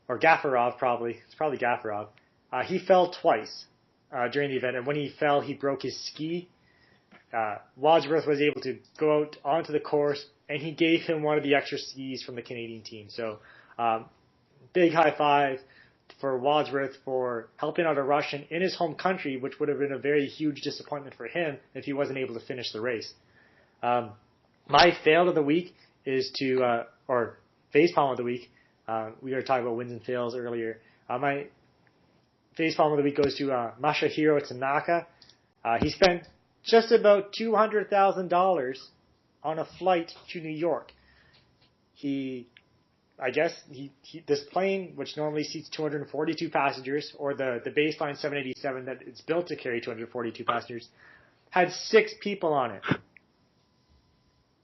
or Gafarov probably, it's probably Gafarov. He fell twice during the event, and when he fell, he broke his ski. Wadsworth was able to go out onto the course, and he gave him one of the extra skis from the Canadian team. So, big high five for Wadsworth for helping out a Russian in his home country, which would have been a very huge disappointment for him if he wasn't able to finish the race. My fail of the week is or facepalm of the week. We were talking about wins and fails earlier. My facepalm of the week goes to Masahiro Tanaka. He spent just about $200,000 on a flight to New York. This plane, which normally seats 242 passengers, or the baseline 787 that it's built to carry 242 passengers, had 6 people on it,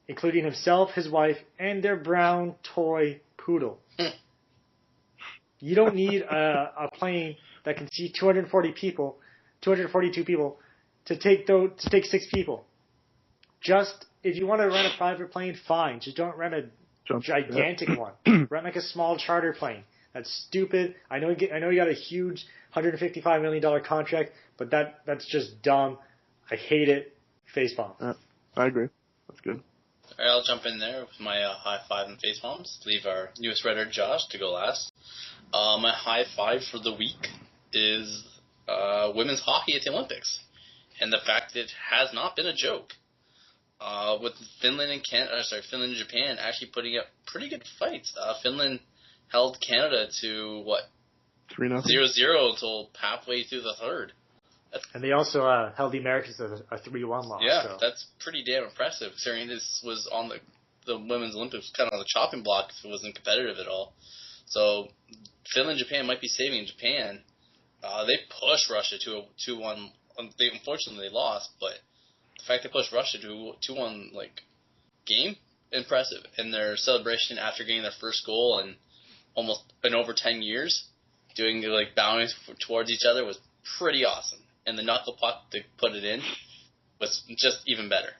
including himself, his wife, and their brown toy poodle. You don't need a plane that can seat 242 people, to take 6 people. Just if you want to rent a private plane, fine. Just don't rent a gigantic one. Rent like a small charter plane. That's stupid. I know you got a huge $155 million contract, but that's just dumb. I hate it. Facepalm. I agree. That's good. All right, I'll jump in there with my high five and face palms. Leave our newest writer, Josh, to go last. My high five for the week is women's hockey at the Olympics, and the fact that it has not been a joke. With Finland and Japan actually putting up pretty good fights. Finland held Canada to 3-0 until halfway through the third. And they also held the Americans to a 3-1 loss. Yeah, so. That's pretty damn impressive, considering this was on the women's Olympics, kind of on the chopping block if it wasn't competitive at all. So Finland and Japan might be saving Japan. They pushed Russia to a 2-1. Unfortunately, they lost, but the fact they pushed Russia to a 2-1 game, impressive. And their celebration after getting their first goal in over 10 years, doing bowing towards each other was pretty awesome. And the knuckle puck to put it in was just even better.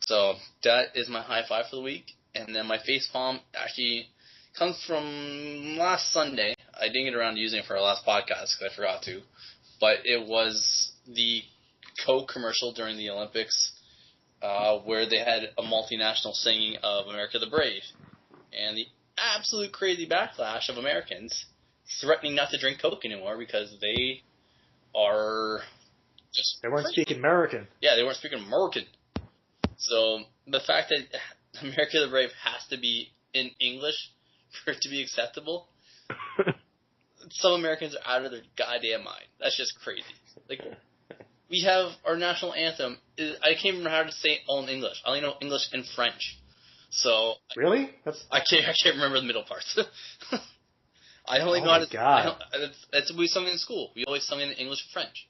So that is my high five for the week. And then my face palm actually comes from last Sunday. I didn't get around to using it for our last podcast because I forgot to. But it was the Coke commercial during the Olympics where they had a multinational singing of America the Brave. And the absolute crazy backlash of Americans threatening not to drink Coke anymore because they are just... They weren't speaking American. Yeah, they weren't speaking American. So the fact that America the Brave has to be in English for it to be acceptable, some Americans are out of their goddamn mind. That's just crazy. Like, we have our national anthem. I can't remember how to say it all in English. I only know English and French. So really? I can't remember the middle parts. I only know how to. God. We sung in school. We always sung in English and French.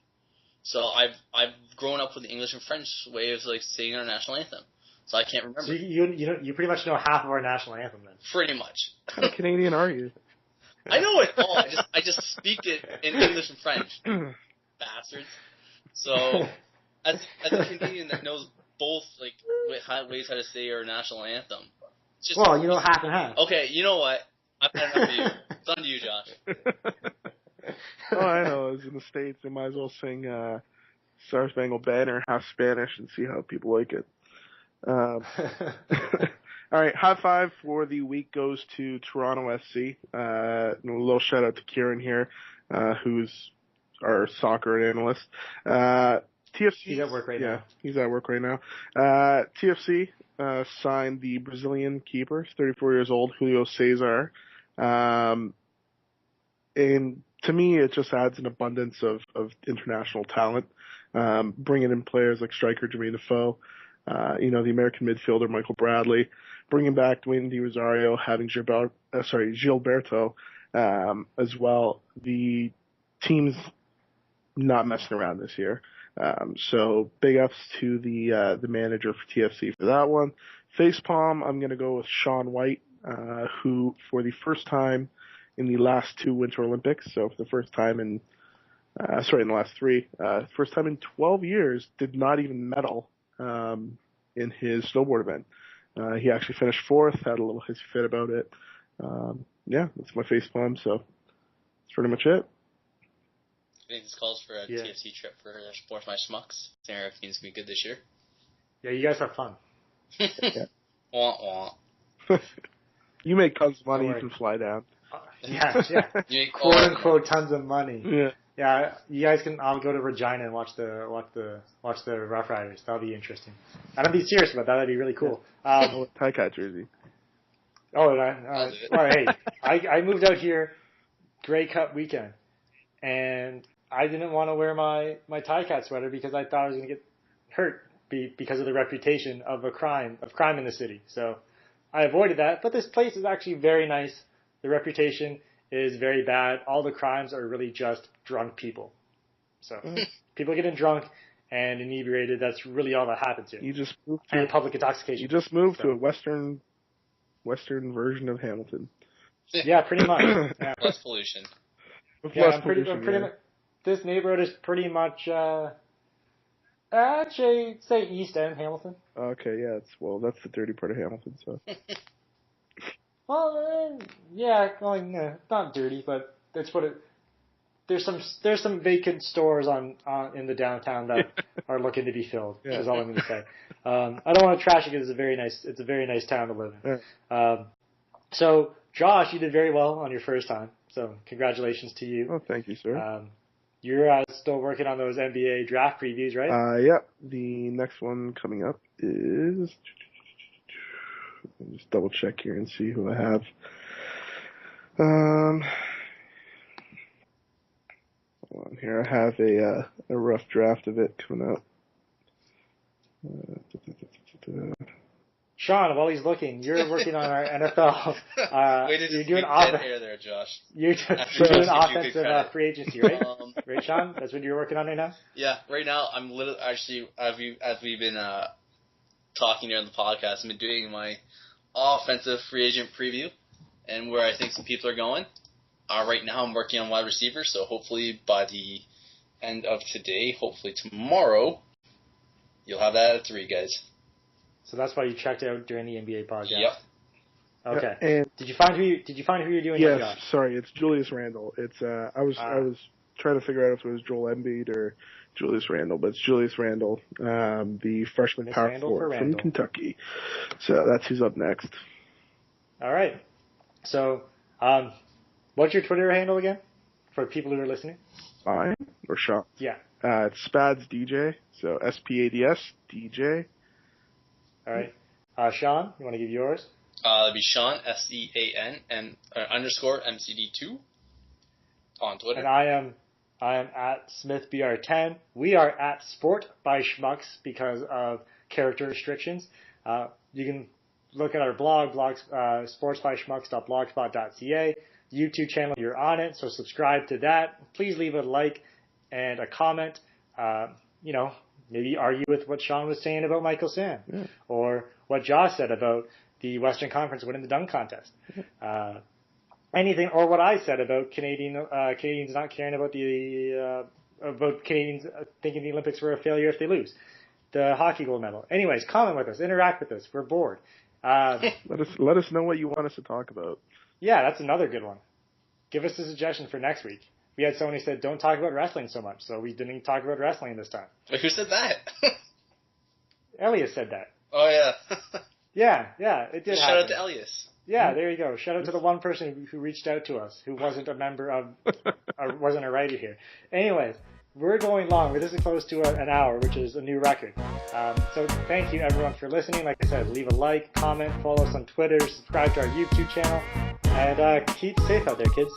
So I've grown up with the English and French way of like singing our national anthem. So I can't remember. So you pretty much know half of our national anthem then. Pretty much. How Canadian are you? I know it all. I just speak it in English and French. Bastards. So as a Canadian that knows both like ways how to say our national anthem. Well, you know half and half. Okay, you know what? I've had enough of you. It's on to you, Josh. Oh, I know. As in the States, they might as well sing Star Spangled Banner half Spanish and see how people like it. All right, high five for the week goes to Toronto SC. A little shout out to Kieran here, who's our soccer analyst. TFC. He's at work right now. Yeah, he's at work right now. TFC signed the Brazilian keeper, 34 years old, Julio Cesar. And to me, it just adds an abundance of international talent. Bringing in players like striker Jermaine Defoe, the American midfielder Michael Bradley, bringing back Dwayne Di Rosario, having Gilberto as well. The team's not messing around this year. So big ups to the manager for TFC for that one. Facepalm, I'm going to go with Sean White, who for the first time in the last two Winter Olympics, so for the first time in the last three, first time in 12 years, did not even medal in his snowboard event. He actually finished fourth, had a little hissy fit about it. That's my facepalm, so that's pretty much it. I think this calls for a TFC trip for Sports My Schmucks. I think everything's going to be good this year. Yeah, you guys have fun. Yeah. Wah, wah. You make tons of money, you can fly down. Yeah. Quote unquote tons of money. Yeah. Yeah, you guys can. I'll go to Regina and watch the Rough Riders. That'll be interesting. And I'll be serious about that. That'd be really cool. Tie-cat jersey. Oh, hey, I moved out here, Grey Cup weekend, and I didn't want to wear my tie-cat sweater because I thought I was going to get hurt because of the reputation of crime in the city. So I avoided that. But this place is actually very nice. The reputation is very bad. All the crimes are really just drunk people. So people getting drunk and inebriated, that's really all that happens here. You just moved and public intoxication. You just moved to a western version of Hamilton. Yeah, pretty much. Yeah. Less pollution. Less pollution, pretty much. This neighborhood is pretty much, actually, say East End Hamilton. Okay, yeah, that's the dirty part of Hamilton, so. Well, it's not dirty, but that's what it. There's some vacant stores in the downtown that are looking to be filled. Yeah. Is all I'm going to say. I don't want to trash it because it's a very nice town to live in. Yeah. So Josh, you did very well on your first time. So congratulations to you. Oh, thank you, sir. You're still working on those NBA draft previews, right? Yep. The next one coming up is. Let me just double check here and see who I have. Hold on here. I have a rough draft of it coming up. Sean, while he's looking, you're working on our NFL. You're doing hair there, Josh. You're doing offensive free agency, right? Right, Sean? That's what you're working on right now? Yeah, right now I'm actually, as we've been talking during the podcast, I've been doing my offensive free agent preview and where I think some people are going. Right now I'm working on wide receiver, so hopefully by the end of today, hopefully tomorrow, you'll have that at 3, guys. So that's why you checked out during the NBA podcast. Yep. Okay. And did you find who you're doing? Yes, Josh? sorry, it's Julius Randle. It's I was trying to figure out if it was Joel Embiid or Julius Randle, but it's Julius Randle, the freshman Miss power Randle forward for from Randle. Kentucky. So that's who's up next. All right. So, what's your Twitter handle again for people who are listening? Mine or Sean? Yeah. It's Spads DJ, so SPADS DJ. All right. Sean, you want to give yours? That'd be Sean SEAN and underscore MCD2 on Twitter. And I am at SmithBR10. We are at Sport by Schmucks because of character restrictions. You can look at our blog, sportsbyschmucks.blogspot.ca. YouTube channel, you're on it, so subscribe to that. Please leave a like and a comment. Maybe argue with what Sean was saying about Michael Sam, or what Josh said about the Western Conference winning the dunk contest. Anything, or what I said about Canadians not caring about about Canadians thinking the Olympics were a failure if they lose the hockey gold medal. Anyways, comment with us, interact with us. We're bored. Let us know what you want us to talk about. Yeah, that's another good one. Give us a suggestion for next week. We had someone who said, don't talk about wrestling so much, so we didn't talk about wrestling this time. Wait, who said that? Elias said that. Oh, yeah. Yeah, it did Shout happen. out to Elias. Yeah, there you go. Shout out to the one person who reached out to us, who wasn't a member of, or wasn't a writer here. Anyways, we're going long. We're this close to an hour, which is a new record. So thank you, everyone, for listening. Like I said, leave a like, comment, follow us on Twitter, subscribe to our YouTube channel, and keep safe out there, kids.